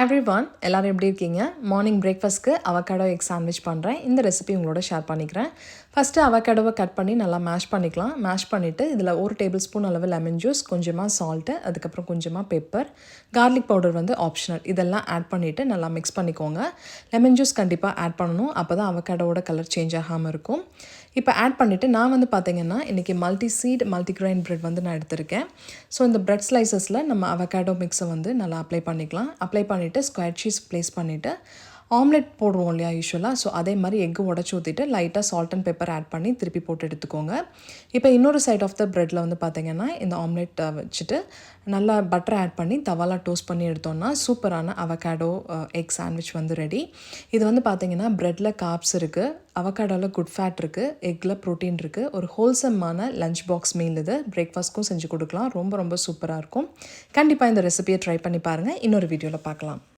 Everyone எல்லாரும் எப்படி இருக்கீங்க? மார்னிங் பிரேக்ஃபாஸ்ட்க்கு அவகாடோ எக் சாண்ட்விச் பண்ணுறேன். இந்த ரெசிபி உங்களோட ஷேர் பண்ணிக்கிறேன். ஃபஸ்ட்டு அவகாடோவை கட் பண்ணி நல்லா மேஷ் பண்ணிக்கலாம். மேஷ் பண்ணிவிட்டு இதில் 1 டேபிள் ஸ்பூன் அளவு லெமன் ஜூஸ், கொஞ்சமாக சால்ட்டு, அதுக்கப்புறம் கொஞ்சமாக பெப்பர், கார்லிக் பவுடர் வந்து ஆப்ஷனல். இதெல்லாம் ஆட் பண்ணிவிட்டு நல்லா மிக்ஸ் பண்ணிக்கோங்க. லெமன் ஜூஸ் கண்டிப்பாக ஆட் பண்ணணும். அப்போ தான் அவகாடோவோட கலர் சேஞ்ச் ஆகாமல் இருக்கும். இப்போ ஆட் பண்ணிவிட்டு நான் வந்து பார்த்தீங்கன்னா இன்றைக்கி மல்டி சீட் மல்டிக்ரைன் பிரெட் வந்து நான் எடுத்திருக்கேன். ஸோ இந்த பிரெட் ஸ்லைசஸில் நம்ம அவகாடோ மிக்ஸை வந்து நல்லா அப்ளை பண்ணிக்கலாம். அப்ளை பண்ணிவிட்டு ஸ்கொயர் சீஸ் ப்ளேஸ் பண்ணிவிட்டு ஆம்லெட் போடுவோம் இல்லையா யூஸ்வலாக, ஸோ அதே மாதிரி எக்கு உடச்சி ஊற்றிட்டு லைட்டாக சால்ட் அண்ட் பெப்பர் ஆட் பண்ணி திருப்பி போட்டு எடுத்துக்கோங்க. இப்போ இன்னொரு சைட் ஆஃப் த ப்ரெட்டில் வந்து பார்த்திங்கன்னா இந்த ஆம்லெட் வச்சுட்டு நல்லா பட்டர் ஆட் பண்ணி தவாலாம் டோஸ்ட் பண்ணி எடுத்தோம்னா சூப்பரான அவகாடோ எக் சாண்ட்விச் வந்து ரெடி. இது வந்து பார்த்திங்கன்னா ப்ரெட்டில் கார்ப்ஸ் இருக்குது, அவகாடோவில் குட் ஃபேட் இருக்குது, எக்கில் ப்ரோட்டீன் இருக்குது. ஒரு ஹோல்சமான லஞ்ச் பாக்ஸ் மீல் இது. பிரேக்ஃபாஸ்ட்க்கும் செஞ்சு கொடுக்கலாம். ரொம்ப ரொம்ப சூப்பராக இருக்கும். கண்டிப்பாக இந்த ரெசிபியை ட்ரை பண்ணி பாருங்கள். இன்னொரு வீடியோவில் பார்க்கலாம்.